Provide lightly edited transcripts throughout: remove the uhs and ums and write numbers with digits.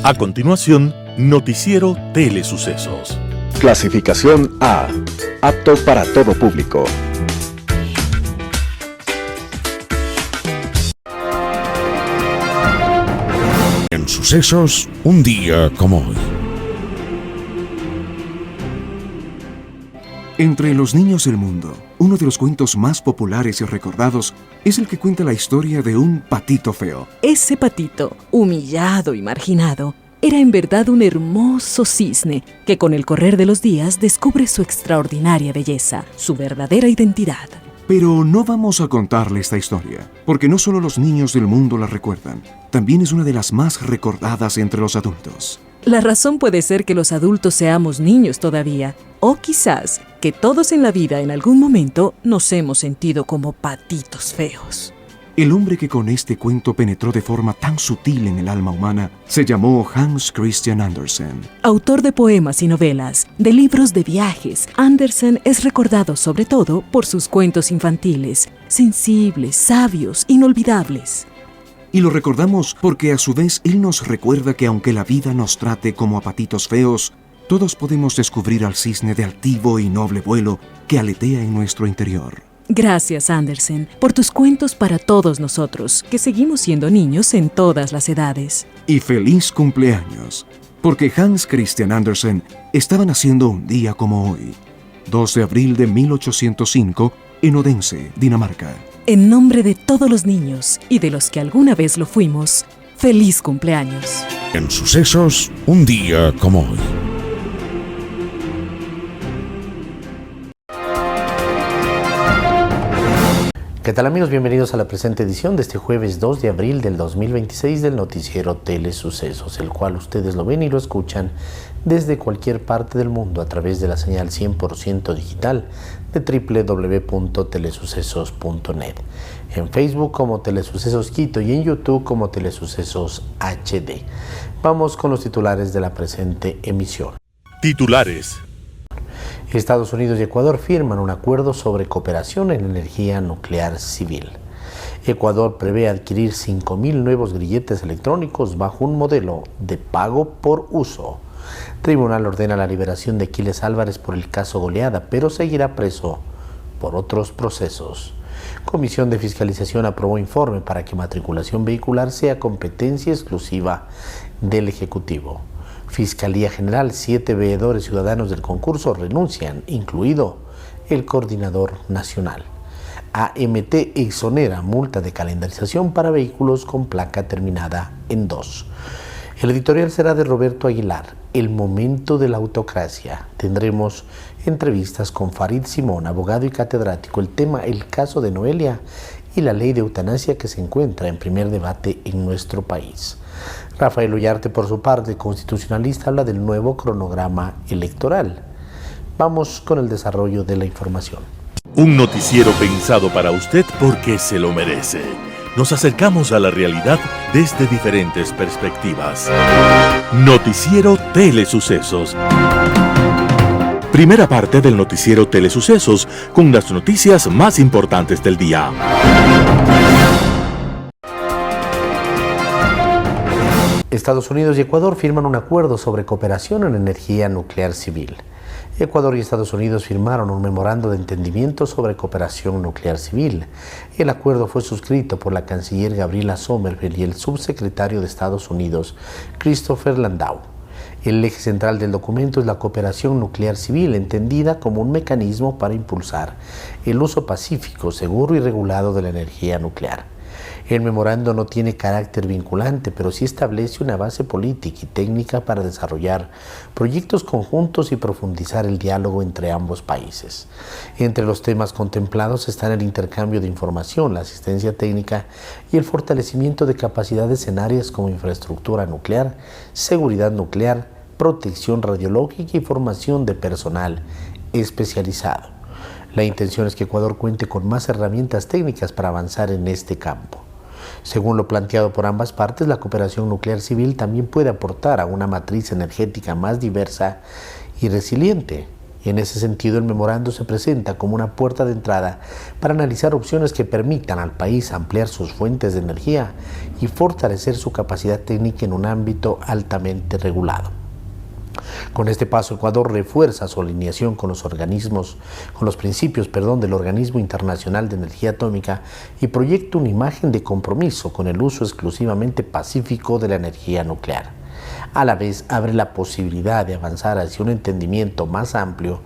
A continuación, Noticiero Telesucesos. Clasificación A. Apto para todo público. En sucesos, un día como hoy. Entre los niños del mundo, uno de los cuentos más populares y recordados es el que cuenta la historia de un patito feo. Ese patito, humillado y marginado, era en verdad un hermoso cisne que con el correr de los días descubre su extraordinaria belleza, su verdadera identidad. Pero no vamos a contarle esta historia, porque no solo los niños del mundo la recuerdan, también es una de las más recordadas entre los adultos. La razón puede ser que los adultos seamos niños todavía, o quizás que todos en la vida en algún momento nos hemos sentido como patitos feos. El hombre que con este cuento penetró de forma tan sutil en el alma humana se llamó Hans Christian Andersen. Autor de poemas y novelas, de libros de viajes, Andersen es recordado sobre todo por sus cuentos infantiles, sensibles, sabios, inolvidables. Y lo recordamos porque a su vez él nos recuerda que aunque la vida nos trate como a patitos feos, todos podemos descubrir al cisne de altivo y noble vuelo que aletea en nuestro interior. Gracias, Andersen, por tus cuentos para todos nosotros, que seguimos siendo niños en todas las edades. Y feliz cumpleaños, porque Hans Christian Andersen estaba naciendo un día como hoy, 2 de abril de 1805, en Odense, Dinamarca. En nombre de todos los niños y de los que alguna vez lo fuimos, ¡feliz cumpleaños! En sucesos, un día como hoy. ¿Qué tal, amigos? Bienvenidos a la presente edición de este jueves 2 de abril del 2026 del noticiero Telesucesos, el cual ustedes lo ven y lo escuchan desde cualquier parte del mundo a través de la señal 100% digital de www.telesucesos.net, en Facebook como Telesucesos Quito y en YouTube como Telesucesos HD. Vamos con los titulares de la presente emisión. Titulares. Estados Unidos y Ecuador firman un acuerdo sobre cooperación en energía nuclear civil. Ecuador prevé adquirir 5.000 nuevos grilletes electrónicos bajo un modelo de pago por uso. Tribunal ordena la liberación de Aquiles Álvarez por el caso Goleada, pero seguirá preso por otros procesos. Comisión de Fiscalización aprobó informe para que matriculación vehicular sea competencia exclusiva del Ejecutivo. Fiscalía General, 7 veedores ciudadanos del concurso renuncian, incluido el coordinador nacional. AMT exonera multa de calendarización para vehículos con placa terminada en 2. El editorial será de Roberto Aguilar, El momento de la autocracia. Tendremos entrevistas con Farid Simón, abogado y catedrático. El tema, el caso de Noelia y la ley de eutanasia que se encuentra en primer debate en nuestro país. Rafael Ullarte, por su parte, constitucionalista, habla del nuevo cronograma electoral. Vamos con el desarrollo de la información. Un noticiero pensado para usted porque se lo merece. Nos acercamos a la realidad desde diferentes perspectivas. Noticiero Telesucesos. Primera parte del noticiero Telesucesos con las noticias más importantes del día. Estados Unidos y Ecuador firman un acuerdo sobre cooperación en energía nuclear civil. Ecuador y Estados Unidos firmaron un memorando de entendimiento sobre cooperación nuclear civil. El acuerdo fue suscrito por la canciller Gabriela Sommerville y el subsecretario de Estados Unidos, Christopher Landau. El eje central del documento es la cooperación nuclear civil, entendida como un mecanismo para impulsar el uso pacífico, seguro y regulado de la energía nuclear. El memorando no tiene carácter vinculante, pero sí establece una base política y técnica para desarrollar proyectos conjuntos y profundizar el diálogo entre ambos países. Entre los temas contemplados están el intercambio de información, la asistencia técnica y el fortalecimiento de capacidades en áreas como infraestructura nuclear, seguridad nuclear, protección radiológica y formación de personal especializado. La intención es que Ecuador cuente con más herramientas técnicas para avanzar en este campo. Según lo planteado por ambas partes, la cooperación nuclear civil también puede aportar a una matriz energética más diversa y resiliente. y en ese sentido el memorando se presenta como una puerta de entrada para analizar opciones que permitan al país ampliar sus fuentes de energía y fortalecer su capacidad técnica en un ámbito altamente regulado. Con este paso, Ecuador refuerza su alineación con los principios del Organismo Internacional de Energía Atómica y proyecta una imagen de compromiso con el uso exclusivamente pacífico de la energía nuclear. A la vez, abre la posibilidad de avanzar hacia un entendimiento más amplio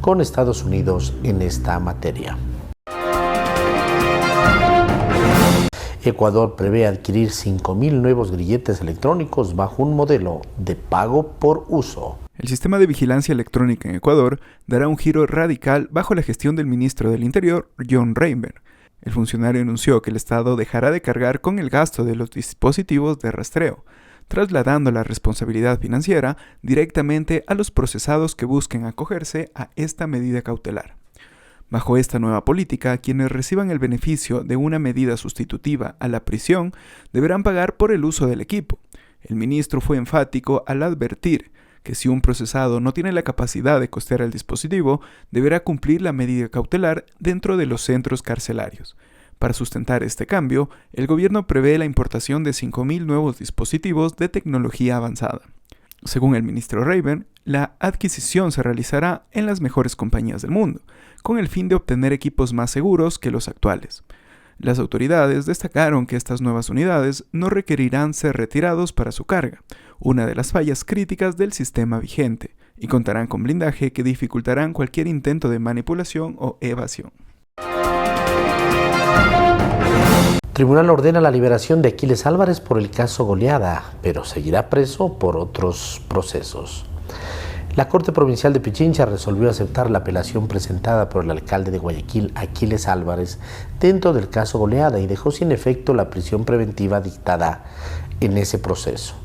con Estados Unidos en esta materia. Ecuador prevé adquirir 5.000 nuevos grilletes electrónicos bajo un modelo de pago por uso. El sistema de vigilancia electrónica en Ecuador dará un giro radical bajo la gestión del ministro del Interior, John Reinberg. El funcionario anunció que el Estado dejará de cargar con el gasto de los dispositivos de rastreo, trasladando la responsabilidad financiera directamente a los procesados que busquen acogerse a esta medida cautelar. Bajo esta nueva política, quienes reciban el beneficio de una medida sustitutiva a la prisión deberán pagar por el uso del equipo. El ministro fue enfático al advertir que si un procesado no tiene la capacidad de costear el dispositivo, deberá cumplir la medida cautelar dentro de los centros carcelarios. Para sustentar este cambio, el gobierno prevé la importación de 5.000 nuevos dispositivos de tecnología avanzada. Según el ministro Reinberg, la adquisición se realizará en las mejores compañías del mundo, con el fin de obtener equipos más seguros que los actuales. Las autoridades destacaron que estas nuevas unidades no requerirán ser retirados para su carga, una de las fallas críticas del sistema vigente, y contarán con blindaje que dificultarán cualquier intento de manipulación o evasión. Tribunal ordena la liberación de Aquiles Álvarez por el caso Goleada, pero seguirá preso por otros procesos. La Corte Provincial de Pichincha resolvió aceptar la apelación presentada por el alcalde de Guayaquil, Aquiles Álvarez, dentro del caso Goleada y dejó sin efecto la prisión preventiva dictada en ese proceso.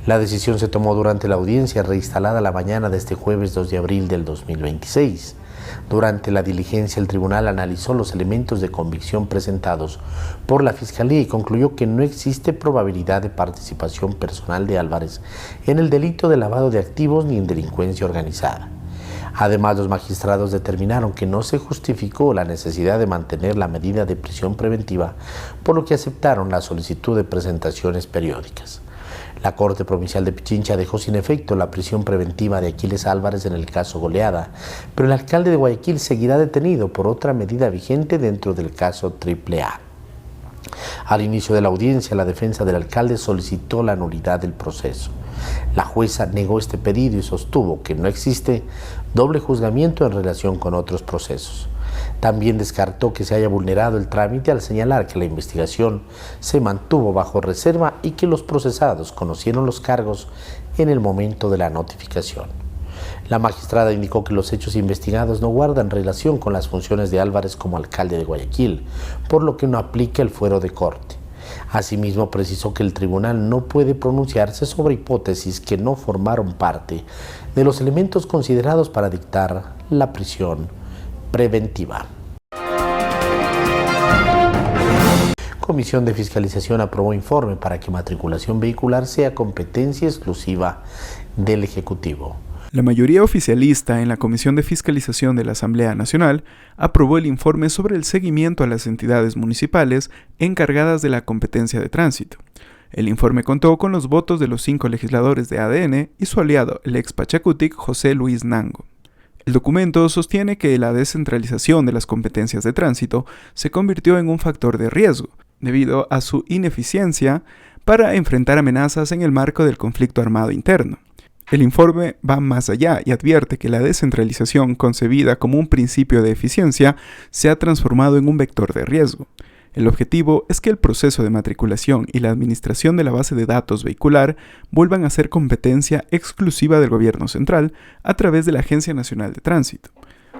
La decisión se tomó durante la audiencia reinstalada la mañana de este jueves 2 de abril del 2026. Durante la diligencia, el tribunal analizó los elementos de convicción presentados por la Fiscalía y concluyó que no existe probabilidad de participación personal de Álvarez en el delito de lavado de activos ni en delincuencia organizada. Además, los magistrados determinaron que no se justificó la necesidad de mantener la medida de prisión preventiva, por lo que aceptaron la solicitud de presentaciones periódicas. La Corte Provincial de Pichincha dejó sin efecto la prisión preventiva de Aquiles Álvarez en el caso Goleada, pero el alcalde de Guayaquil seguirá detenido por otra medida vigente dentro del caso AAA. Al inicio de la audiencia, la defensa del alcalde solicitó la nulidad del proceso. La jueza negó este pedido y sostuvo que no existe doble juzgamiento en relación con otros procesos. También descartó que se haya vulnerado el trámite al señalar que la investigación se mantuvo bajo reserva y que los procesados conocieron los cargos en el momento de la notificación. La magistrada indicó que los hechos investigados no guardan relación con las funciones de Álvarez como alcalde de Guayaquil, por lo que no aplica el fuero de corte. Asimismo, precisó que el tribunal no puede pronunciarse sobre hipótesis que no formaron parte de los elementos considerados para dictar la prisión preventiva. Comisión de Fiscalización aprobó informe para que matriculación vehicular sea competencia exclusiva del Ejecutivo. La mayoría oficialista en la Comisión de Fiscalización de la Asamblea Nacional aprobó el informe sobre el seguimiento a las entidades municipales encargadas de la competencia de tránsito. El informe contó con los votos de los 5 legisladores de ADN y su aliado, el ex Pachacutic, José Luis Nango. El documento sostiene que la descentralización de las competencias de tránsito se convirtió en un factor de riesgo, debido a su ineficiencia para enfrentar amenazas en el marco del conflicto armado interno. El informe va más allá y advierte que la descentralización, concebida como un principio de eficiencia, se ha transformado en un vector de riesgo. El objetivo es que el proceso de matriculación y la administración de la base de datos vehicular vuelvan a ser competencia exclusiva del gobierno central a través de la Agencia Nacional de Tránsito.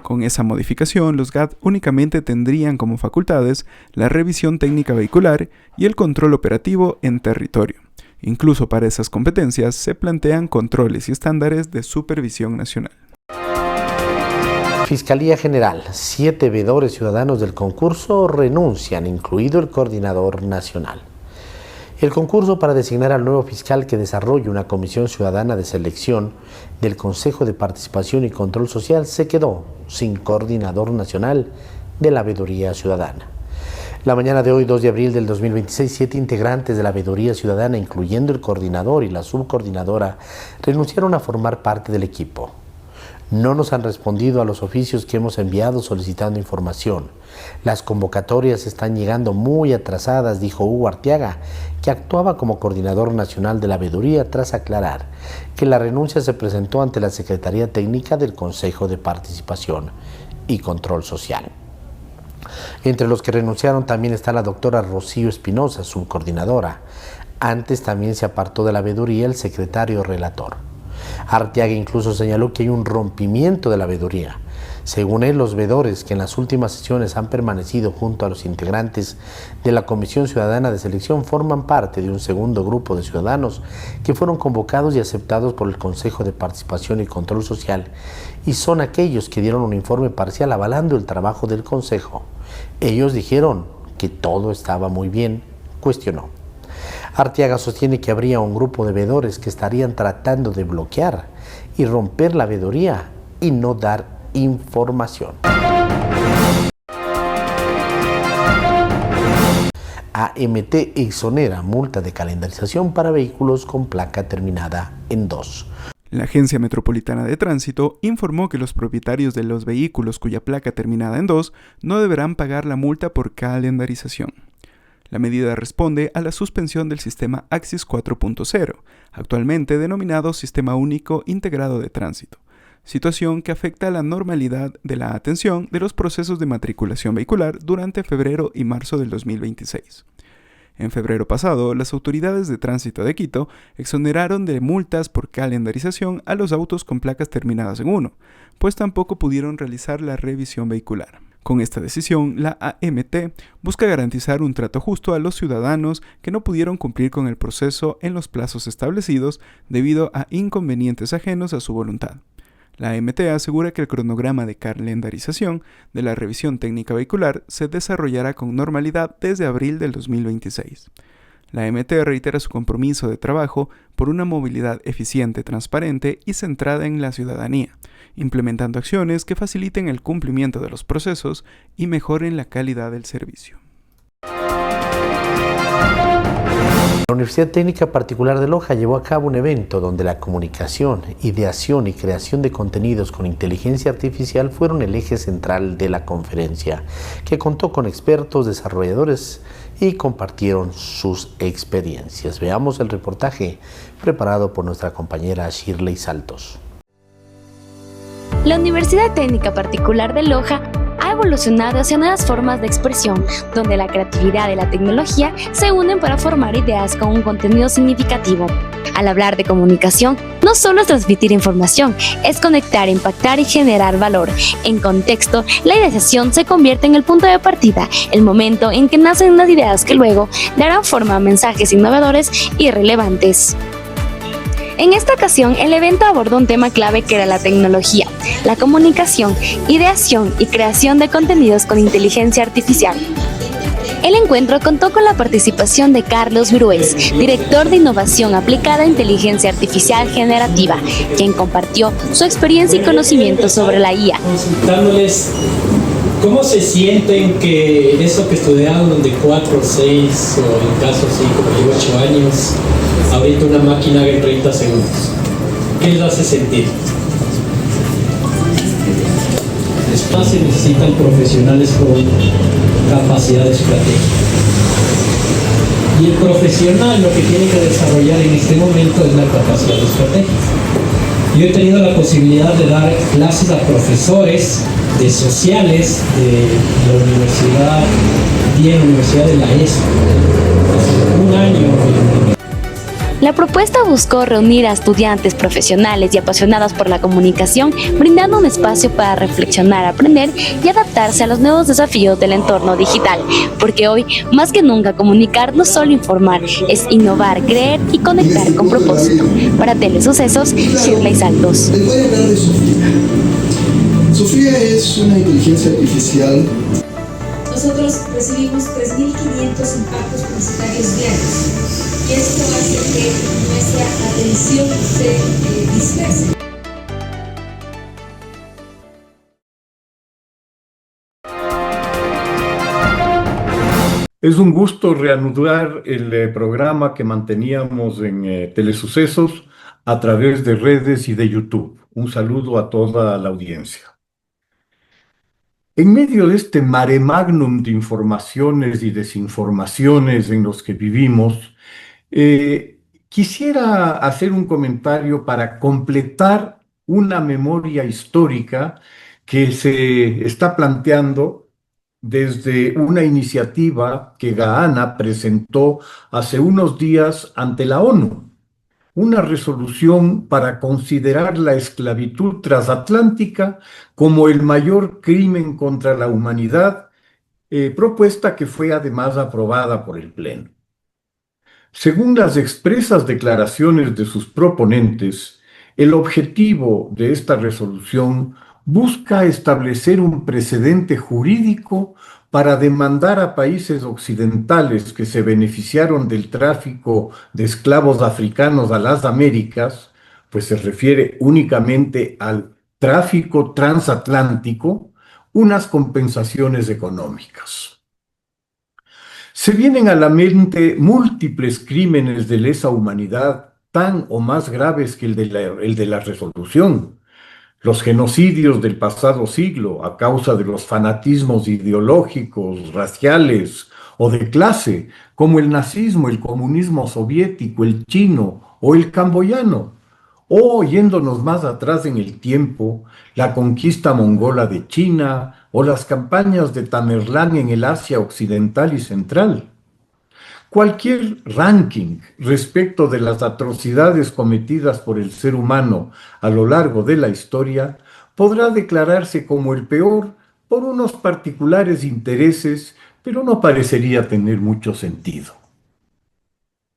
Con esa modificación, los GAT únicamente tendrían como facultades la revisión técnica vehicular y el control operativo en territorio. Incluso para esas competencias se plantean controles y estándares de supervisión nacional. Fiscalía General, 7 veedores ciudadanos del concurso renuncian, incluido el coordinador nacional. El concurso para designar al nuevo fiscal que desarrolle una comisión ciudadana de selección del Consejo de Participación y Control Social se quedó sin coordinador nacional de la Veeduría Ciudadana. La mañana de hoy, 2 de abril del 2026, 7 integrantes de la Veeduría Ciudadana, incluyendo el coordinador y la subcoordinadora, renunciaron a formar parte del equipo. No nos han respondido a los oficios que hemos enviado solicitando información. Las convocatorias están llegando muy atrasadas, dijo Hugo Arteaga, que actuaba como coordinador nacional de la Veeduría, tras aclarar que la renuncia se presentó ante la Secretaría Técnica del Consejo de Participación y Control Social. Entre los que renunciaron también está la doctora Rocío Espinosa, subcoordinadora. Antes también se apartó de la Veeduría el secretario relator. Arteaga incluso señaló que hay un rompimiento de la veeduría. Según él, los veedores que en las últimas sesiones han permanecido junto a los integrantes de la Comisión Ciudadana de Selección forman parte de un segundo grupo de ciudadanos que fueron convocados y aceptados por el Consejo de Participación y Control Social, y son aquellos que dieron un informe parcial avalando el trabajo del Consejo. Ellos dijeron que todo estaba muy bien, cuestionó. Arteaga sostiene que habría un grupo de veedores que estarían tratando de bloquear y romper la veeduría y no dar información. AMT exonera multa de calendarización para vehículos con placa terminada en 2. La Agencia Metropolitana de Tránsito informó que los propietarios de los vehículos cuya placa terminada en 2 no deberán pagar la multa por calendarización. La medida responde a la suspensión del sistema AXIS 4.0, actualmente denominado Sistema Único Integrado de Tránsito, situación que afecta a la normalidad de la atención de los procesos de matriculación vehicular durante febrero y marzo del 2026. En febrero pasado, las autoridades de tránsito de Quito exoneraron de multas por calendarización a los autos con placas terminadas en 1, pues tampoco pudieron realizar la revisión vehicular. Con esta decisión, la AMT busca garantizar un trato justo a los ciudadanos que no pudieron cumplir con el proceso en los plazos establecidos debido a inconvenientes ajenos a su voluntad. La AMT asegura que el cronograma de calendarización de la revisión técnica vehicular se desarrollará con normalidad desde abril del 2026. La AMT reitera su compromiso de trabajo por una movilidad eficiente, transparente y centrada en la ciudadanía, implementando acciones que faciliten el cumplimiento de los procesos y mejoren la calidad del servicio. La Universidad Técnica Particular de Loja llevó a cabo un evento donde la comunicación, ideación y creación de contenidos con inteligencia artificial fueron el eje central de la conferencia, que contó con expertos, desarrolladores y compartieron sus experiencias. Veamos el reportaje preparado por nuestra compañera Shirley Saltos. La Universidad Técnica Particular de Loja ha evolucionado hacia nuevas formas de expresión, donde la creatividad y la tecnología se unen para formar ideas con un contenido significativo. Al hablar de comunicación, no solo es transmitir información, es conectar, impactar y generar valor. En contexto, la ideación se convierte en el punto de partida, el momento en que nacen las ideas que luego darán forma a mensajes innovadores y relevantes. En esta ocasión, el evento abordó un tema clave que era la tecnología, la comunicación, ideación y creación de contenidos con inteligencia artificial. El encuentro contó con la participación de Carlos Virués, director de Innovación Aplicada a Inteligencia Artificial Generativa, quien compartió su experiencia y conocimiento sobre la IA. Consultándoles cómo se sienten que eso que estudiaron de 4, 6 o en caso así como de 8 años, ahorita una máquina haga en 30 segundos. ¿Qué les hace sentir? Después se necesitan profesionales con capacidades creativas. Y el profesional lo que tiene que desarrollar en este momento es la capacidad estratégica. Yo he tenido la posibilidad de dar clases a profesores de sociales de la universidad y en la Universidad de la ESO. Hace un año. La propuesta buscó reunir a estudiantes profesionales y apasionados por la comunicación, brindando un espacio para reflexionar, aprender y adaptarse a los nuevos desafíos del entorno digital, porque hoy, más que nunca, comunicar no es solo informar, es innovar, creer y conectar con propósito. Para Telesucesos, Shirley Saltos. Les voy a hablar de Sofía. Sofía es una inteligencia artificial. Nosotros recibimos 3.500 impactos publicitarios diarios. y esto hace que nuestra atención se disperse. Es un gusto reanudar el programa que manteníamos en Telesucesos a través de redes y de YouTube. Un saludo a toda la audiencia. En medio de este mare magnum de informaciones y desinformaciones en los que vivimos, quisiera hacer un comentario para completar una memoria histórica que se está planteando desde una iniciativa que Gahana presentó hace unos días ante la ONU, una resolución para considerar la esclavitud transatlántica como el mayor crimen contra la humanidad, propuesta que fue además aprobada por el Pleno. Según las expresas declaraciones de sus proponentes, el objetivo de esta resolución busca establecer un precedente jurídico para demandar a países occidentales que se beneficiaron del tráfico de esclavos africanos a las Américas, pues se refiere únicamente al tráfico transatlántico, unas compensaciones económicas. Se vienen a la mente múltiples crímenes de lesa humanidad, tan o más graves que el de la resolución. Los genocidios del pasado siglo a causa de los fanatismos ideológicos, raciales o de clase, como el nazismo, el comunismo soviético, el chino o el camboyano. O, yéndonos más atrás en el tiempo, la conquista mongola de China o las campañas de Tamerlán en el Asia Occidental y Central. Cualquier ranking respecto de las atrocidades cometidas por el ser humano a lo largo de la historia podrá declararse como el peor por unos particulares intereses, pero no parecería tener mucho sentido.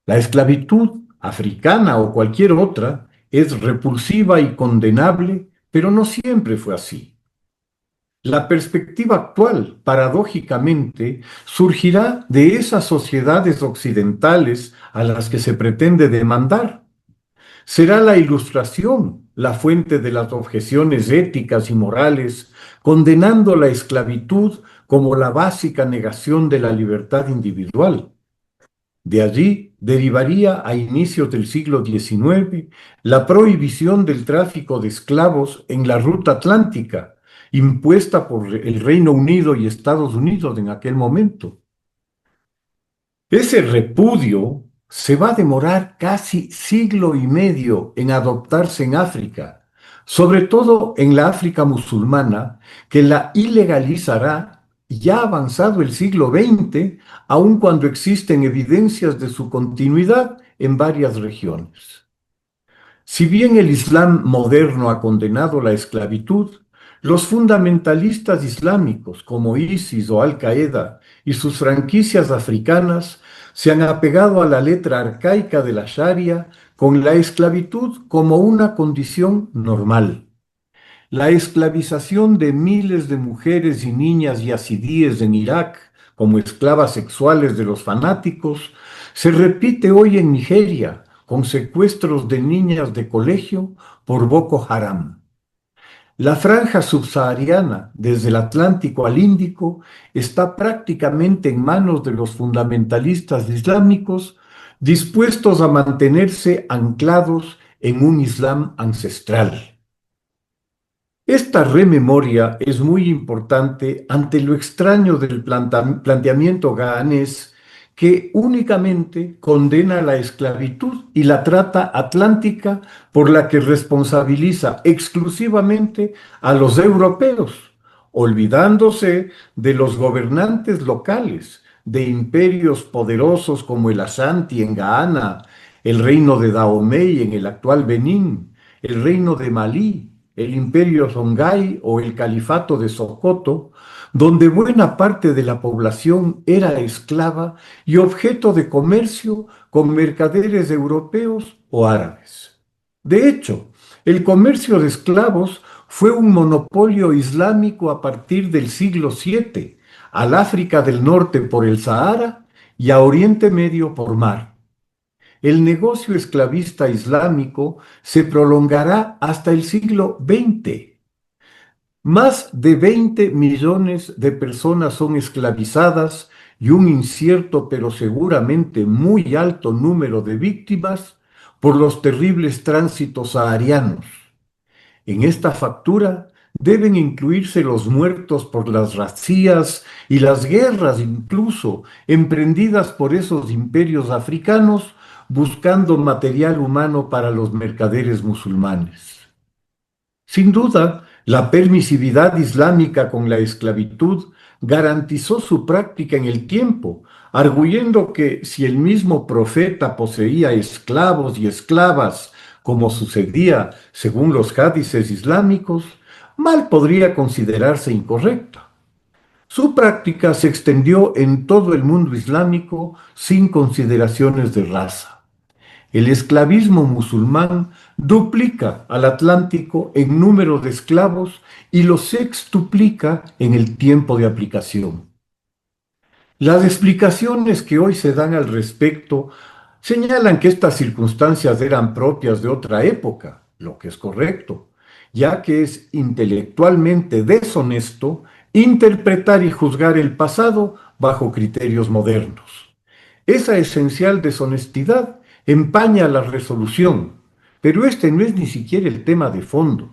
La esclavitud africana o cualquier otra es repulsiva y condenable, pero no siempre fue así. La perspectiva actual, paradójicamente, surgirá de esas sociedades occidentales a las que se pretende demandar. Será la Ilustración la fuente de las objeciones éticas y morales, condenando la esclavitud como la básica negación de la libertad individual. De allí derivaría a inicios del siglo XIX la prohibición del tráfico de esclavos en la ruta atlántica, impuesta por el Reino Unido y Estados Unidos en aquel momento. Ese repudio se va a demorar casi siglo y medio en adoptarse en África, sobre todo en la África musulmana, que la ilegalizará ya avanzado el siglo XX, aun cuando existen evidencias de su continuidad en varias regiones. Si bien el Islam moderno ha condenado la esclavitud, los fundamentalistas islámicos como ISIS o Al-Qaeda y sus franquicias africanas se han apegado a la letra arcaica de la Sharia con la esclavitud como una condición normal. La esclavización de miles de mujeres y niñas yazidíes en Irak como esclavas sexuales de los fanáticos se repite hoy en Nigeria con secuestros de niñas de colegio por Boko Haram. La franja subsahariana, desde el Atlántico al Índico, está prácticamente en manos de los fundamentalistas islámicos, dispuestos a mantenerse anclados en un Islam ancestral. Esta rememoria es muy importante ante lo extraño del planteamiento gahanés que únicamente condena la esclavitud y la trata atlántica por la que responsabiliza exclusivamente a los europeos, olvidándose de los gobernantes locales, de imperios poderosos como el Ashanti en Ghana, el reino de Dahomey en el actual Benín, el reino de Malí, el imperio Songhai o el califato de Sokoto, donde buena parte de la población era esclava y objeto de comercio con mercaderes europeos o árabes. De hecho, el comercio de esclavos fue un monopolio islámico a partir del siglo VII, al África del Norte por el Sahara y a Oriente Medio por mar. el negocio esclavista islámico se prolongará hasta el siglo XX. Más de 20 millones de personas son esclavizadas y un incierto pero seguramente muy alto número de víctimas por los terribles tránsitos saharianos. En esta factura deben incluirse los muertos por las razzias y las guerras incluso emprendidas por esos imperios africanos buscando material humano para los mercaderes musulmanes. Sin duda, la permisividad islámica con la esclavitud garantizó su práctica en el tiempo, arguyendo que si el mismo profeta poseía esclavos y esclavas, como sucedía según los hadices islámicos, mal podría considerarse incorrecta. Su práctica se extendió en todo el mundo islámico sin consideraciones de raza. El esclavismo musulmán duplica al Atlántico en número de esclavos y lo sextuplica en el tiempo de aplicación. Las explicaciones que hoy se dan al respecto señalan que estas circunstancias eran propias de otra época, lo que es correcto, ya que es intelectualmente deshonesto interpretar y juzgar el pasado bajo criterios modernos. Esa esencial deshonestidad empaña la resolución, pero este no es ni siquiera el tema de fondo,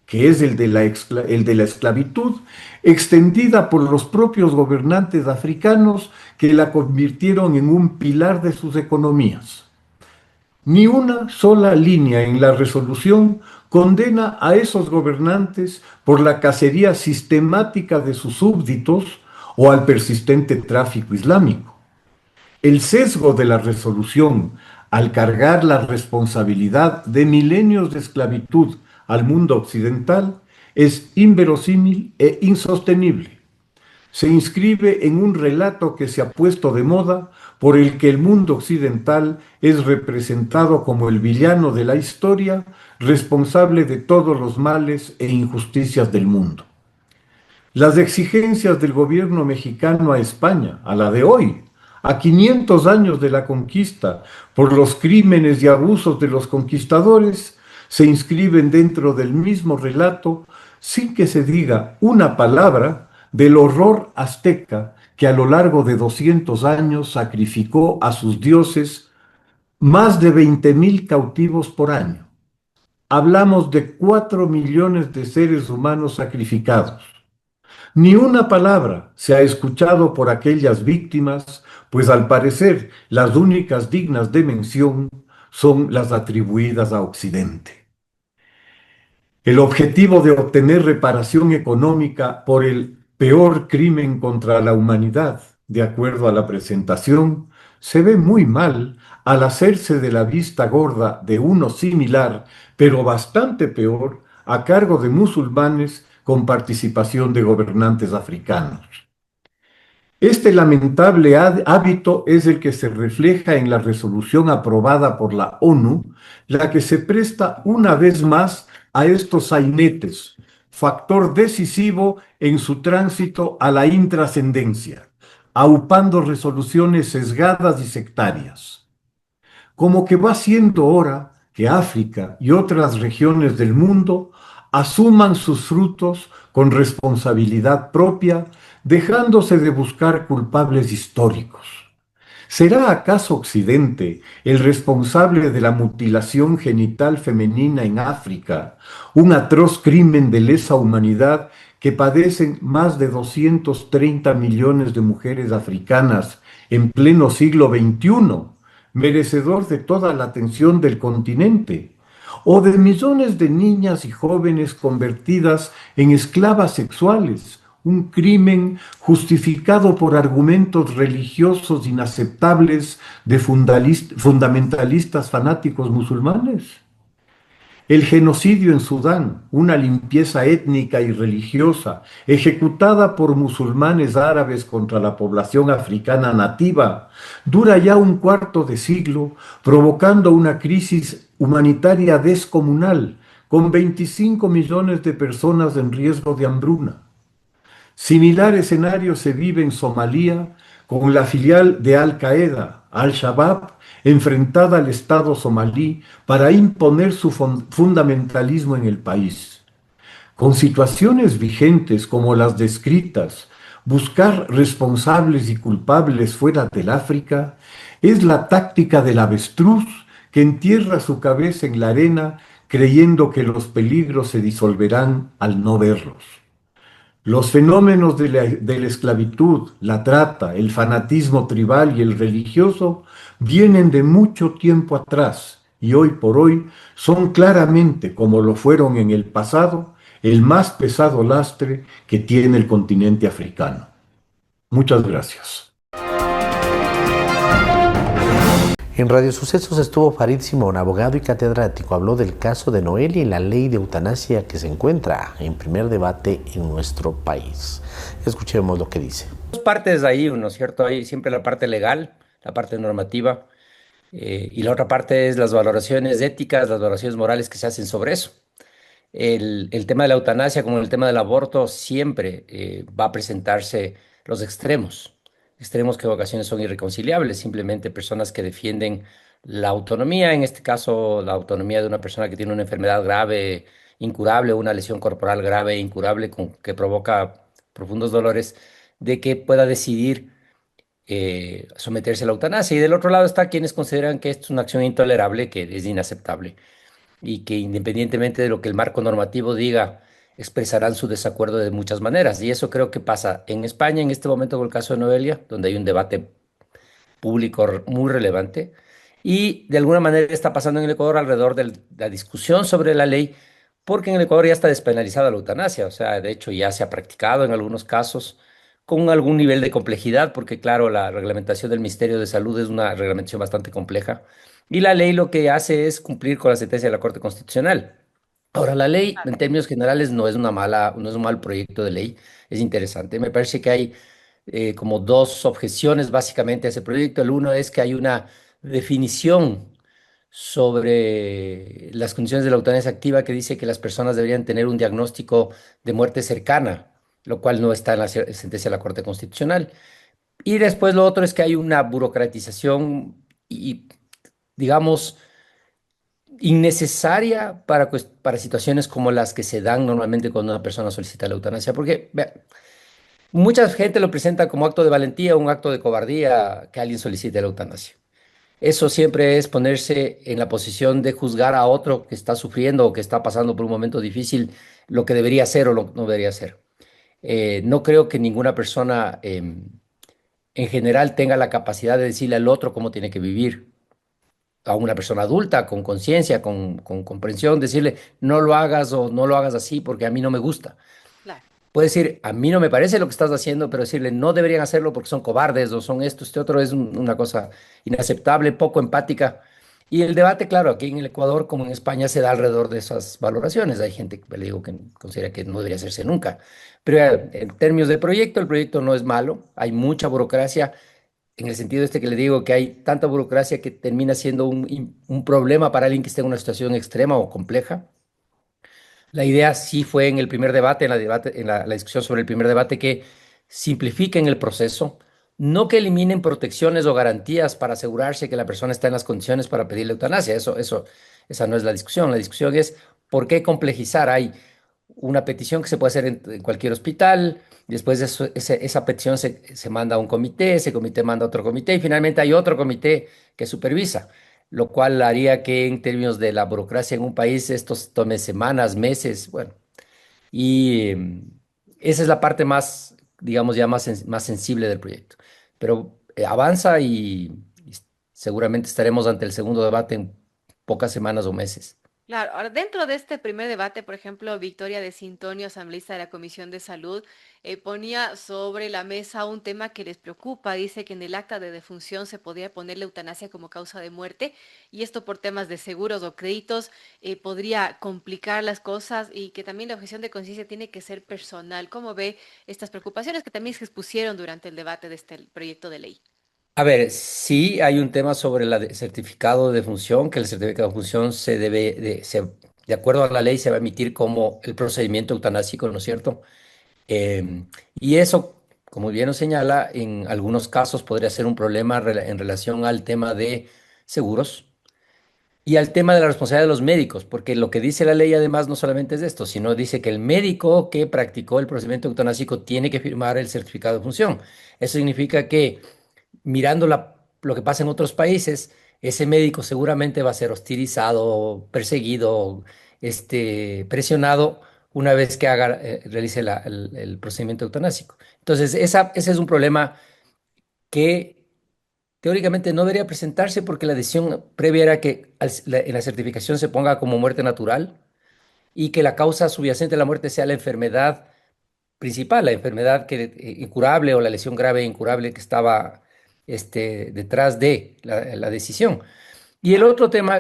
que es el de la esclavitud extendida por los propios gobernantes africanos que la convirtieron en un pilar de sus economías. Ni una sola línea en la resolución condena a esos gobernantes por la cacería sistemática de sus súbditos o al persistente tráfico islámico. El sesgo de la resolución, al cargar la responsabilidad de milenios de esclavitud al mundo occidental, es inverosímil e insostenible. Se inscribe en un relato que se ha puesto de moda por el que el mundo occidental es representado como el villano de la historia, responsable de todos los males e injusticias del mundo. Las exigencias del gobierno mexicano a España, a la de hoy, a 500 años de la conquista, por los crímenes y abusos de los conquistadores, se inscriben dentro del mismo relato sin que se diga una palabra del horror azteca que a lo largo de 200 años sacrificó a sus dioses más de 20,000 cautivos por año. Hablamos de 4 millones de seres humanos sacrificados. Ni una palabra se ha escuchado por aquellas víctimas, pues al parecer las únicas dignas de mención son las atribuidas a Occidente. El objetivo de obtener reparación económica por el peor crimen contra la humanidad, de acuerdo a la presentación, se ve muy mal al hacerse de la vista gorda de uno similar, pero bastante peor, a cargo de musulmanes con participación de gobernantes africanos. Este lamentable hábito es el que se refleja en la resolución aprobada por la ONU, la que se presta una vez más a estos sainetes, factor decisivo en su tránsito a la intrascendencia, aupando resoluciones sesgadas y sectarias. Como que va siendo hora que África y otras regiones del mundo asuman sus frutos con responsabilidad propia, dejándose de buscar culpables históricos. ¿Será acaso Occidente el responsable de la mutilación genital femenina en África, un atroz crimen de lesa humanidad que padecen más de 230 millones de mujeres africanas en pleno siglo XXI, merecedor de toda la atención del continente? ¿O de millones de niñas y jóvenes convertidas en esclavas sexuales, un crimen justificado por argumentos religiosos inaceptables de fundamentalistas fanáticos musulmanes? El genocidio en Sudán, una limpieza étnica y religiosa ejecutada por musulmanes árabes contra la población africana nativa, dura ya un cuarto de siglo, provocando una crisis humanitaria descomunal, con 25 millones de personas en riesgo de hambruna. Similar escenario se vive en Somalia, con la filial de Al-Qaeda, Al-Shabaab, enfrentada al Estado somalí para imponer su fundamentalismo en el país. Con situaciones vigentes como las descritas, buscar responsables y culpables fuera del África es la táctica del avestruz que entierra su cabeza en la arena creyendo que los peligros se disolverán al no verlos. Los fenómenos de la esclavitud, la trata, el fanatismo tribal y el religioso vienen de mucho tiempo atrás y hoy por hoy son claramente, como lo fueron en el pasado, el más pesado lastre que tiene el continente africano. Muchas gracias. En Radio Sucesos estuvo Farid Simón, abogado y catedrático. Habló del caso de Noelia y la ley de eutanasia que se encuentra en primer debate en nuestro país. Escuchemos lo que dice. Dos partes ahí, ¿no es cierto? Hay siempre la parte legal, la parte normativa, y la otra parte es las valoraciones éticas, las valoraciones morales que se hacen sobre eso. El tema de la eutanasia, como el tema del aborto, siempre va a presentarse los extremos que en ocasiones son irreconciliables, simplemente personas que defienden la autonomía, en este caso la autonomía de una persona que tiene una enfermedad grave, incurable, una lesión corporal grave, incurable, que provoca profundos dolores, de que pueda decidir someterse a la eutanasia. Y del otro lado está quienes consideran que esto es una acción intolerable, que es inaceptable, y que independientemente de lo que el marco normativo diga, expresarán su desacuerdo de muchas maneras. Y eso creo que pasa en España en este momento con el caso de Noelia, donde hay un debate público muy relevante. Y de alguna manera está pasando en el Ecuador alrededor de la discusión sobre la ley, porque en el Ecuador ya está despenalizada la eutanasia. O sea, de hecho ya se ha practicado en algunos casos con algún nivel de complejidad, porque claro, la reglamentación del Ministerio de Salud es una reglamentación bastante compleja. Y la ley lo que hace es cumplir con la sentencia de la Corte Constitucional. Ahora, la ley, en términos generales, no es no es un mal proyecto de ley, es interesante. Me parece que hay como dos objeciones básicamente a ese proyecto. El uno es que hay una definición sobre las condiciones de la eutanasia activa que dice que las personas deberían tener un diagnóstico de muerte cercana, lo cual no está en la sentencia de la Corte Constitucional. Y después lo otro es que hay una burocratización y digamos, innecesaria para situaciones como las que se dan normalmente cuando una persona solicita la eutanasia, porque vea, mucha gente lo presenta como acto de valentía o un acto de cobardía que alguien solicite la eutanasia. Eso siempre es ponerse en la posición de juzgar a otro que está sufriendo o que está pasando por un momento difícil lo que debería hacer o lo que no debería hacer. No creo que ninguna persona en general tenga la capacidad de decirle al otro cómo tiene que vivir. A una persona adulta, con conciencia, con comprensión, decirle, no lo hagas o no lo hagas así porque a mí no me gusta. Claro. Puede decir, a mí no me parece lo que estás haciendo, pero decirle, no deberían hacerlo porque son cobardes o son esto, este otro, es una cosa inaceptable, poco empática. Y el debate, claro, aquí en el Ecuador como en España se da alrededor de esas valoraciones. Hay gente que le digo que considera que no debería hacerse nunca. Pero en términos de proyecto, el proyecto no es malo, hay mucha burocracia en el sentido este que le digo que hay tanta burocracia que termina siendo un problema para alguien que esté en una situación extrema o compleja. La idea sí fue en el primer debate, en la discusión sobre el primer debate, que simplifiquen el proceso, no que eliminen protecciones o garantías para asegurarse que la persona está en las condiciones para pedir la eutanasia. Esa no es la discusión. La discusión es por qué complejizar. Hay una petición que se puede hacer en cualquier hospital, después de eso, esa petición se manda a un comité, ese comité manda a otro comité y finalmente hay otro comité que supervisa, lo cual haría que en términos de la burocracia en un país esto tome semanas, meses, bueno, y esa es la parte más, digamos, ya más sensible del proyecto. Pero avanza y seguramente estaremos ante el segundo debate en pocas semanas o meses. Claro, ahora dentro de este primer debate, por ejemplo, Victoria de Sintonio, asambleísta de la Comisión de Salud, ponía sobre la mesa un tema que les preocupa. Dice que en el acta de defunción se podría poner la eutanasia como causa de muerte y esto por temas de seguros o créditos podría complicar las cosas y que también la objeción de conciencia tiene que ser personal. ¿Cómo ve estas preocupaciones que también se expusieron durante el debate de este proyecto de ley? A ver, sí hay un tema sobre el certificado de función, que el certificado de función se debe, de acuerdo a la ley, se va a emitir como el procedimiento eutanásico, ¿no es cierto? Y eso, como bien nos señala, en algunos casos podría ser un problema en relación al tema de seguros. Y al tema de la responsabilidad de los médicos, porque lo que dice la ley además no solamente es esto, sino dice que el médico que practicó el procedimiento eutanásico tiene que firmar el certificado de función. Eso significa que mirando lo que pasa en otros países, ese médico seguramente va a ser hostilizado, perseguido, presionado una vez que realice el procedimiento eutanásico. Entonces, ese es un problema que teóricamente no debería presentarse porque la decisión previa era que en la certificación se ponga como muerte natural y que la causa subyacente a la muerte sea la enfermedad principal, la enfermedad incurable o la lesión grave e incurable que estaba detrás de la decisión. Y el otro tema,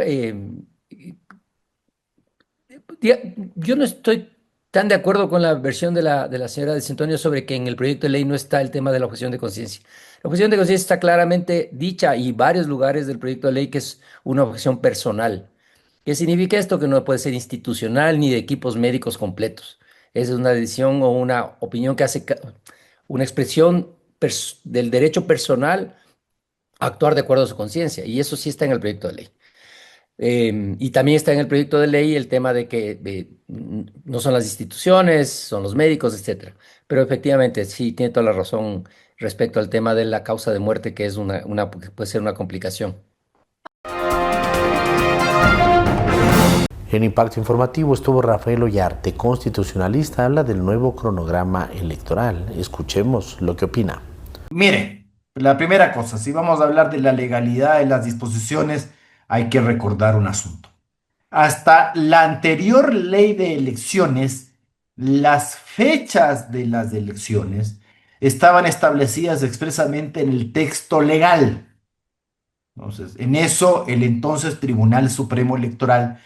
yo no estoy tan de acuerdo con la versión de la señora de Centonio sobre que en el proyecto de ley no está el tema de la objeción de conciencia. La objeción de conciencia está claramente dicha y varios lugares del proyecto de ley que es una objeción personal. ¿Qué significa esto? Que no puede ser institucional ni de equipos médicos completos. Esa es una decisión o una opinión que hace una expresión del derecho personal a actuar de acuerdo a su conciencia. Y eso sí está en el proyecto de ley. Y también está en el proyecto de ley el tema de que no son las instituciones, son los médicos, etcétera. Pero efectivamente, sí, tiene toda la razón respecto al tema de la causa de muerte, que es puede ser una complicación. En Impacto Informativo estuvo Rafael Ollarte, constitucionalista, habla del nuevo cronograma electoral. Escuchemos lo que opina. Mire, la primera cosa, si vamos a hablar de la legalidad de las disposiciones, hay que recordar un asunto. Hasta la anterior ley de elecciones, las fechas de las elecciones estaban establecidas expresamente en el texto legal. Entonces, en eso el entonces Tribunal Supremo Electoral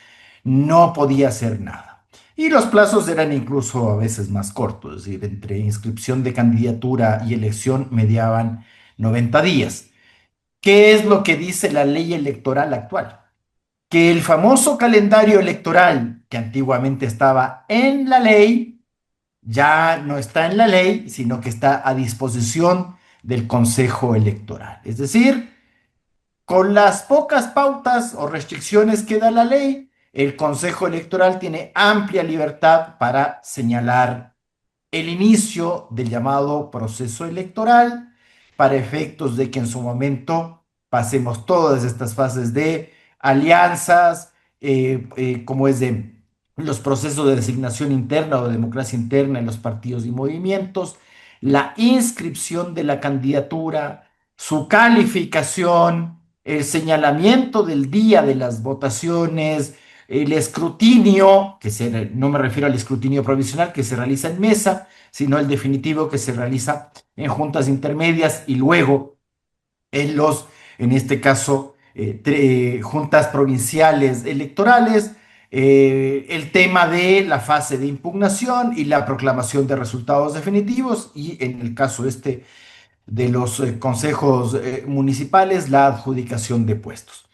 no podía hacer nada. Y los plazos eran incluso a veces más cortos, es decir, entre inscripción de candidatura y elección mediaban 90 días. ¿Qué es lo que dice la ley electoral actual? Que el famoso calendario electoral que antiguamente estaba en la ley, ya no está en la ley, sino que está a disposición del Consejo Electoral. Es decir, con las pocas pautas o restricciones que da la ley, el Consejo Electoral tiene amplia libertad para señalar el inicio del llamado proceso electoral para efectos de que en su momento pasemos todas estas fases de alianzas, como es de los procesos de designación interna o de democracia interna en los partidos y movimientos, la inscripción de la candidatura, su calificación, el señalamiento del día de las votaciones, el escrutinio, no me refiero al escrutinio provisional que se realiza en mesa, sino el definitivo que se realiza en juntas intermedias y luego en este caso, juntas provinciales electorales, el tema de la fase de impugnación y la proclamación de resultados definitivos y en el caso de los consejos municipales, la adjudicación de puestos.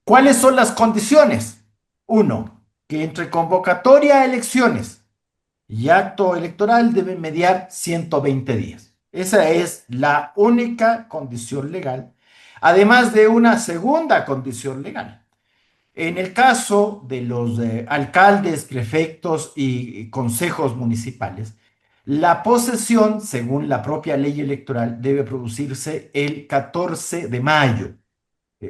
¿Cuáles son las condiciones? Uno, que entre convocatoria a elecciones y acto electoral deben mediar 120 días. Esa es la única condición legal, además de una segunda condición legal. En el caso de los alcaldes, prefectos y consejos municipales, la posesión, según la propia ley electoral, debe producirse el 14 de mayo.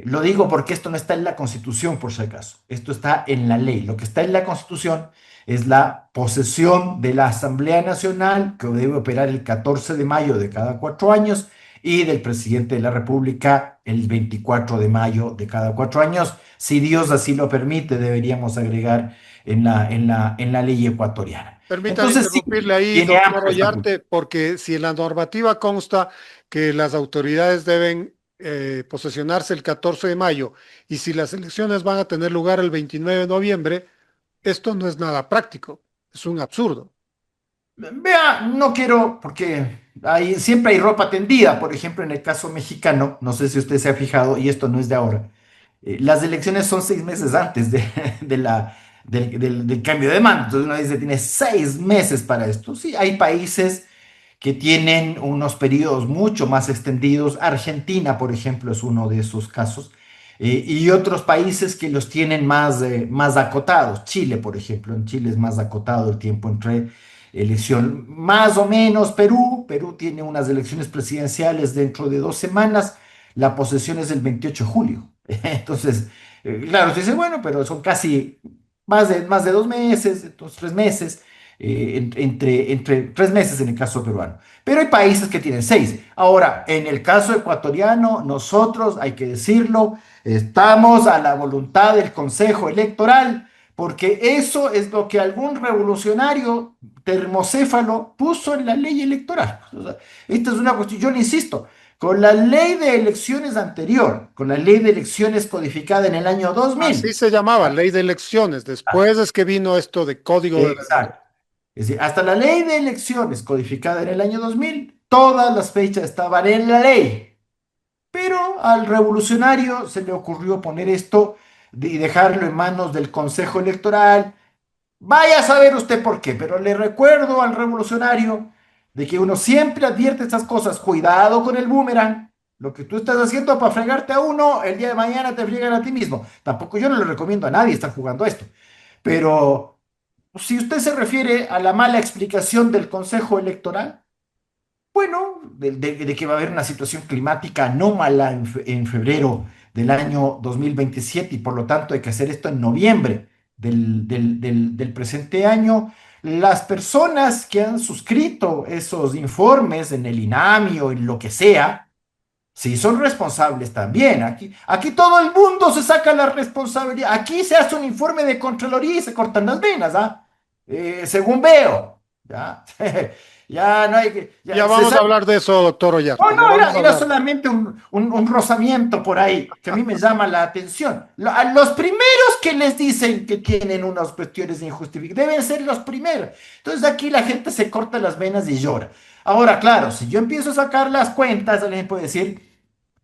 Lo digo porque esto no está en la Constitución, por si acaso. Esto está en la ley. Lo que está en la Constitución es la posesión de la Asamblea Nacional, que debe operar el 14 de mayo de cada 4 años, y del presidente de la República el 24 de mayo de cada 4 años. Si Dios así lo permite, deberíamos agregar en la ley ecuatoriana. Permítame interrumpirle ahí, doctor Ollarte, porque si en la normativa consta que las autoridades deben posesionarse el 14 de mayo y si las elecciones van a tener lugar el 29 de noviembre, esto no es nada práctico, es un absurdo. Vea, no quiero, porque siempre hay ropa tendida, por ejemplo, en el caso mexicano, no sé si usted se ha fijado, y esto no es de ahora, las elecciones son 6 meses antes del cambio de mando, entonces uno dice, tiene 6 meses para esto. Sí, hay países que tienen unos periodos mucho más extendidos. Argentina, por ejemplo, es uno de esos casos. Y otros países que los tienen más acotados. Chile, por ejemplo, en Chile es más acotado el tiempo entre elección. Más o menos Perú tiene unas elecciones presidenciales dentro de 2 semanas. La posesión es el 28 de julio. Entonces, claro, usted dice, bueno, pero son casi más de 2 meses, entonces 3 meses. Entre 3 meses en el caso peruano. Pero hay países que tienen 6. Ahora, en el caso ecuatoriano, nosotros, hay que decirlo, estamos a la voluntad del Consejo Electoral, porque eso es lo que algún revolucionario termocéfalo puso en la ley electoral. O sea, esta es una cuestión, yo le insisto, con la ley de elecciones anterior, con la ley de elecciones codificada en el año 2000. Así se llamaba, ley de elecciones. Después es que vino esto de código de... Exacto. Es decir, hasta la ley de elecciones codificada en el año 2000, todas las fechas estaban en la ley. Pero al revolucionario se le ocurrió poner esto y dejarlo en manos del Consejo Electoral. Vaya a saber usted por qué, pero le recuerdo al revolucionario de que uno siempre advierte estas cosas. Cuidado con el boomerang. Lo que tú estás haciendo para fregarte a uno, el día de mañana te friegan a ti mismo. Tampoco yo no le recomiendo a nadie estar jugando esto. Pero si usted se refiere a la mala explicación del Consejo Electoral, bueno, de que va a haber una situación climática anómala en febrero del año 2027 y por lo tanto hay que hacer esto en noviembre del presente año, las personas que han suscrito esos informes en el INAMI o en lo que sea, sí son responsables también. Aquí todo el mundo se saca la responsabilidad. Aquí se hace un informe de Contraloría y se cortan las venas, ¿ah? Según veo. ¿Ya? Ya no hay que... Ya vamos a hablar de eso, doctor Ollarte. No, era solamente un rozamiento por ahí que a mí me llama la atención. A los primeros que les dicen que tienen unas cuestiones injustificadas deben ser los primeros. Entonces aquí la gente se corta las venas y llora. Ahora, claro, si yo empiezo a sacar las cuentas, alguien puede decir,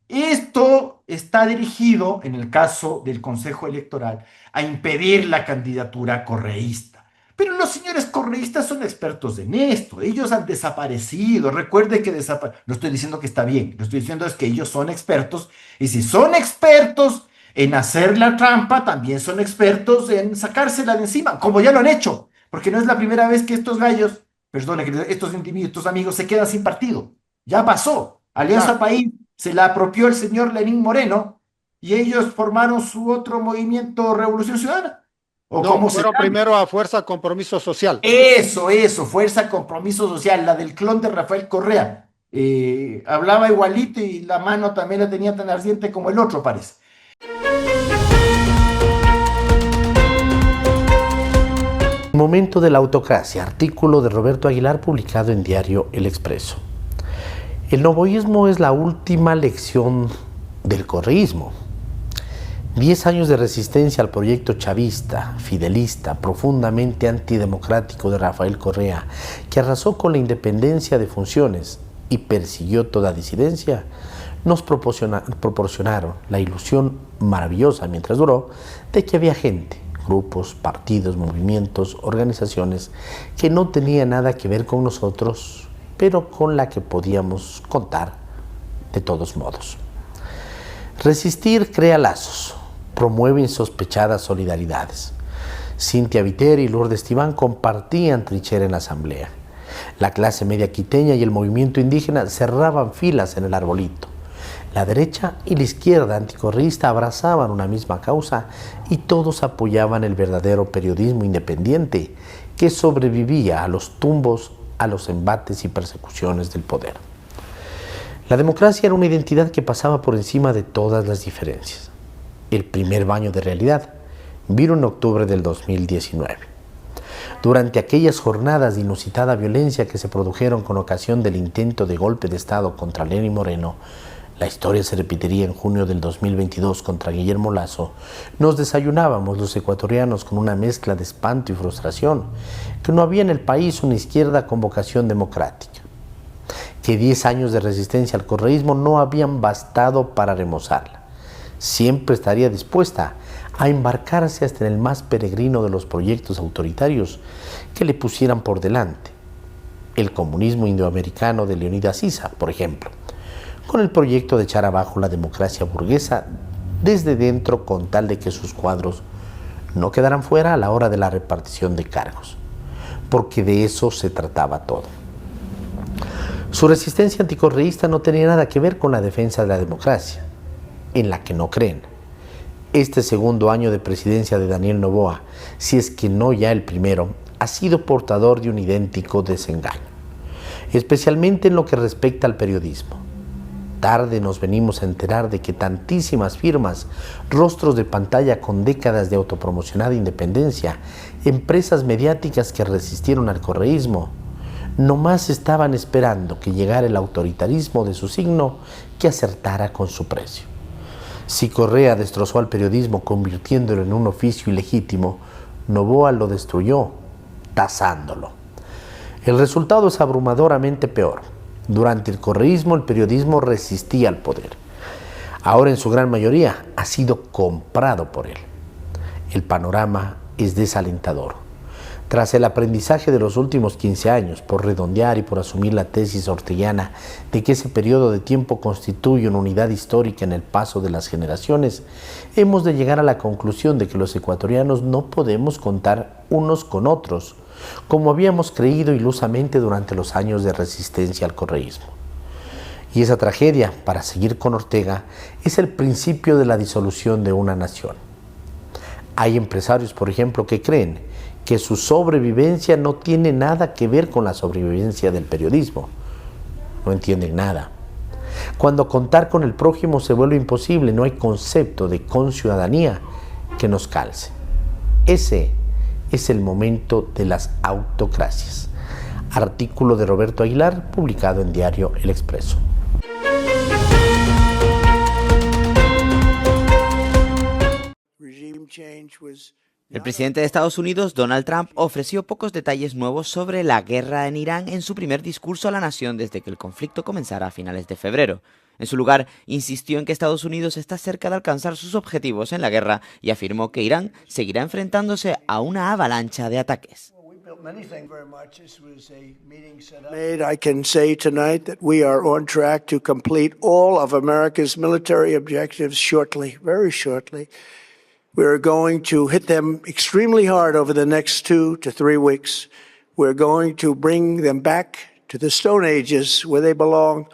esto está dirigido, en el caso del Consejo Electoral, a impedir la candidatura correísta. Pero los señores correístas son expertos en esto. Ellos han desaparecido. Recuerde que no estoy diciendo que está bien. Lo que estoy diciendo es que ellos son expertos. Y si son expertos en hacer la trampa, también son expertos en sacársela de encima, como ya lo han hecho. Porque no es la primera vez que estos gallos, perdone, que estos individuos, estos amigos se quedan sin partido. Ya pasó. Alianza País se la apropió el señor Lenín Moreno y ellos formaron su otro movimiento Revolución Ciudadana. Fueron primero a Fuerza Compromiso Social. Eso, Fuerza Compromiso Social, la del clon de Rafael Correa. Hablaba igualito y la mano también la tenía tan ardiente como el otro, parece. El momento de la autocracia, artículo de Roberto Aguilar publicado en diario El Expreso. El novoísmo es la última lección del correísmo. 10 años de resistencia al proyecto chavista, fidelista, profundamente antidemocrático de Rafael Correa, que arrasó con la independencia de funciones y persiguió toda disidencia, nos proporcionaron la ilusión maravillosa mientras duró de que había gente, grupos, partidos, movimientos, organizaciones que no tenían nada que ver con nosotros, pero con la que podíamos contar de todos modos. Resistir crea lazos, promueve insospechadas solidaridades. Cintia Viteri y Lourdes Tibán compartían trinchera en la asamblea. La clase media quiteña y el movimiento indígena cerraban filas en el arbolito. La derecha y la izquierda anticorreísta abrazaban una misma causa y todos apoyaban el verdadero periodismo independiente que sobrevivía a los tumbos, a los embates y persecuciones del poder. La democracia era una identidad que pasaba por encima de todas las diferencias. El primer baño de realidad vino en octubre del 2019. Durante aquellas jornadas de inusitada violencia que se produjeron con ocasión del intento de golpe de Estado contra Lenín Moreno, la historia se repetiría en junio del 2022 contra Guillermo Lasso, nos desayunábamos los ecuatorianos con una mezcla de espanto y frustración, que no había en el país una izquierda con vocación democrática, que 10 años de resistencia al correísmo no habían bastado para remozarla. Siempre estaría dispuesta a embarcarse hasta en el más peregrino de los proyectos autoritarios que le pusieran por delante. el comunismo indoamericano de Leonidas Issa, por ejemplo, con el proyecto de echar abajo la democracia burguesa desde dentro con tal de que sus cuadros no quedaran fuera a la hora de la repartición de cargos, porque de eso se trataba todo. Su resistencia anticorreísta no tenía nada que ver con la defensa de la democracia, en la que no creen. Este segundo año de presidencia de Daniel Noboa, si es que no ya el primero, ha sido portador de un idéntico desengaño, especialmente en lo que respecta al periodismo. Tarde nos venimos a enterar de que tantísimas firmas, rostros de pantalla con décadas de autopromocionada independencia, empresas mediáticas que resistieron al correísmo, nomás estaban esperando que llegara el autoritarismo de su signo que acertara con su precio. Si Correa destrozó al periodismo convirtiéndolo en un oficio ilegítimo, Noboa lo destruyó tasándolo. El resultado es abrumadoramente peor. Durante el correísmo el periodismo resistía al poder. Ahora en su gran mayoría ha sido comprado por él. El panorama es desalentador. Tras el aprendizaje de los últimos 15 años, por redondear y por asumir la tesis orteguiana de que ese periodo de tiempo constituye una unidad histórica en el paso de las generaciones, hemos de llegar a la conclusión de que los ecuatorianos no podemos contar unos con otros, como habíamos creído ilusamente durante los años de resistencia al correísmo. Y esa tragedia, para seguir con Ortega, es el principio de la disolución de una nación. Hay empresarios, por ejemplo, que creen que su sobrevivencia no tiene nada que ver con la sobrevivencia del periodismo. No entienden nada. Cuando contar con el prójimo se vuelve imposible, no hay concepto de conciudadanía que nos calce. Ese es el momento de las autocracias. Artículo de Roberto Aguilar, publicado en Diario El Expreso. El presidente de Estados Unidos, Donald Trump, ofreció pocos detalles nuevos sobre la guerra en Irán en su primer discurso a la nación desde que el conflicto comenzara a finales de febrero. En su lugar, insistió en que Estados Unidos está cerca de alcanzar sus objetivos en la guerra y afirmó que Irán seguirá enfrentándose a una avalancha de ataques. I can say tonight that we are on track to complete all of America's military objectives shortly, very shortly. We're going to hit them extremely hard over the next 2 to 3 weeks. We're going to bring them back to the Stone Ages where they belong.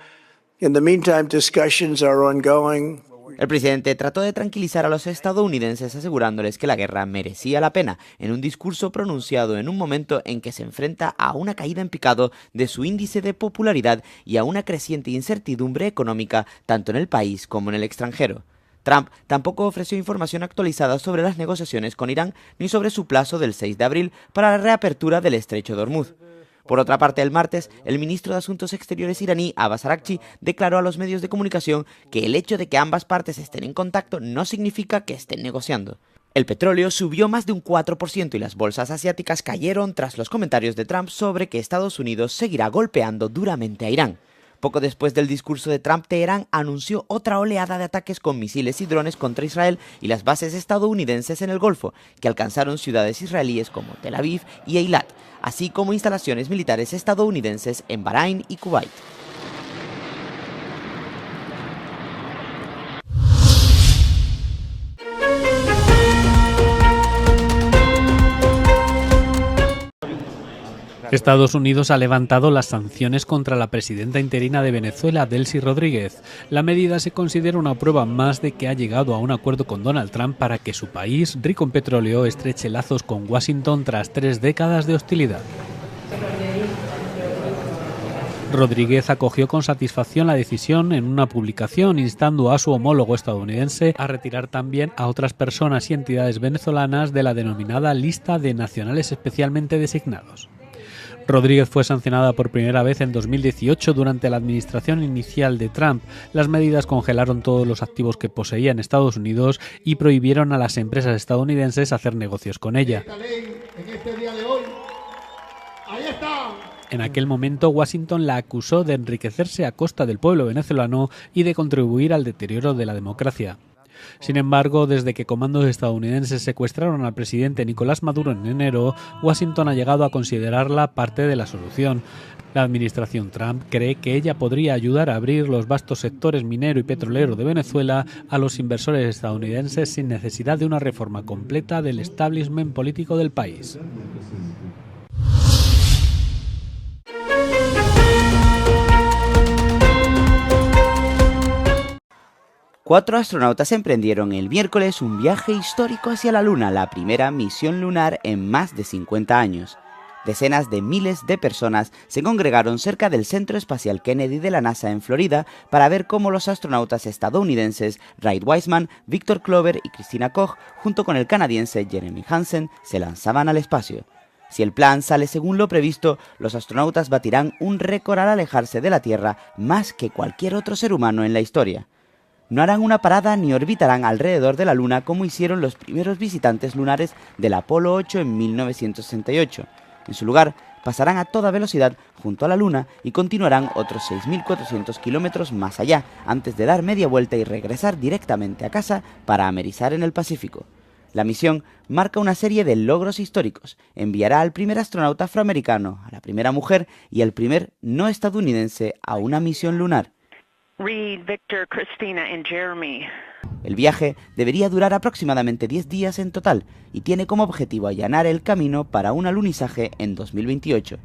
In the meantime, discussions are ongoing. El presidente trató de tranquilizar a los estadounidenses asegurándoles que la guerra merecía la pena en un discurso pronunciado en un momento en que se enfrenta a una caída en picado de su índice de popularidad y a una creciente incertidumbre económica tanto en el país como en el extranjero. Trump tampoco ofreció información actualizada sobre las negociaciones con Irán ni sobre su plazo del 6 de abril para la reapertura del estrecho de Hormuz. Por otra parte, el martes, el ministro de Asuntos Exteriores iraní, Abbas Araghchi, declaró a los medios de comunicación que el hecho de que ambas partes estén en contacto no significa que estén negociando. El petróleo subió más de un 4% y las bolsas asiáticas cayeron tras los comentarios de Trump sobre que Estados Unidos seguirá golpeando duramente a Irán. Poco después del discurso de Trump, Teherán anunció otra oleada de ataques con misiles y drones contra Israel y las bases estadounidenses en el Golfo, que alcanzaron ciudades israelíes como Tel Aviv y Eilat, así como instalaciones militares estadounidenses en Bahrein y Kuwait. Estados Unidos ha levantado las sanciones contra la presidenta interina de Venezuela, Delcy Rodríguez. La medida se considera una prueba más de que ha llegado a un acuerdo con Donald Trump para que su país, rico en petróleo, estreche lazos con Washington tras 3 décadas de hostilidad. Rodríguez acogió con satisfacción la decisión en una publicación instando a su homólogo estadounidense a retirar también a otras personas y entidades venezolanas de la denominada lista de nacionales especialmente designados. Rodríguez fue sancionada por primera vez en 2018 durante la administración inicial de Trump. Las medidas congelaron todos los activos que poseía en Estados Unidos y prohibieron a las empresas estadounidenses hacer negocios con ella. En aquel momento, Washington la acusó de enriquecerse a costa del pueblo venezolano y de contribuir al deterioro de la democracia. Sin embargo, desde que comandos estadounidenses secuestraron al presidente Nicolás Maduro en enero, Washington ha llegado a considerarla parte de la solución. La administración Trump cree que ella podría ayudar a abrir los vastos sectores minero y petrolero de Venezuela a los inversores estadounidenses sin necesidad de una reforma completa del establishment político del país. Cuatro astronautas emprendieron el miércoles un viaje histórico hacia la Luna, la primera misión lunar en más de 50 años. Decenas de miles de personas se congregaron cerca del Centro Espacial Kennedy de la NASA en Florida para ver cómo los astronautas estadounidenses Wright Wiseman, Victor Clover y Christina Koch, junto con el canadiense Jeremy Hansen, se lanzaban al espacio. Si el plan sale según lo previsto, los astronautas batirán un récord al alejarse de la Tierra más que cualquier otro ser humano en la historia. No harán una parada ni orbitarán alrededor de la Luna como hicieron los primeros visitantes lunares del Apolo 8 en 1968. En su lugar, pasarán a toda velocidad junto a la Luna y continuarán otros 6.400 kilómetros más allá, antes de dar media vuelta y regresar directamente a casa para amerizar en el Pacífico. La misión marca una serie de logros históricos. Enviará al primer astronauta afroamericano, a la primera mujer y al primer no estadounidense a una misión lunar. Reed, Victor, Christina and Jeremy. El viaje debería durar aproximadamente 10 días en total y tiene como objetivo allanar el camino para un alunizaje en 2028.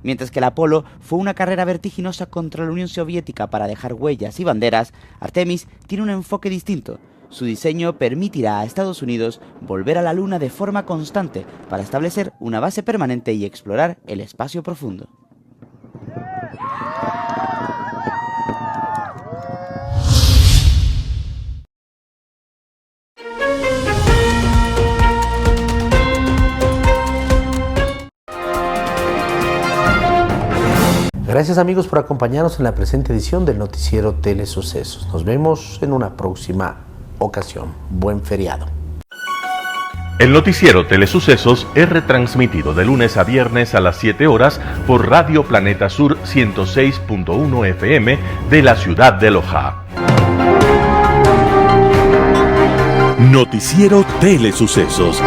Mientras que el Apolo fue una carrera vertiginosa contra la Unión Soviética para dejar huellas y banderas, Artemis tiene un enfoque distinto. Su diseño permitirá a Estados Unidos volver a la Luna de forma constante para establecer una base permanente y explorar el espacio profundo. Gracias amigos por acompañarnos en la presente edición del noticiero Telesucesos. Nos vemos en una próxima ocasión. Buen feriado. El noticiero Telesucesos es retransmitido de lunes a viernes a las 7 horas por Radio Planeta Sur 106.1 FM de la ciudad de Loja. Noticiero Telesucesos.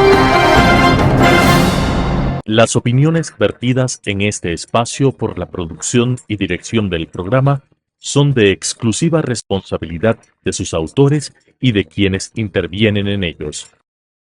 Las opiniones vertidas en este espacio por la producción y dirección del programa son de exclusiva responsabilidad de sus autores y de quienes intervienen en ellos.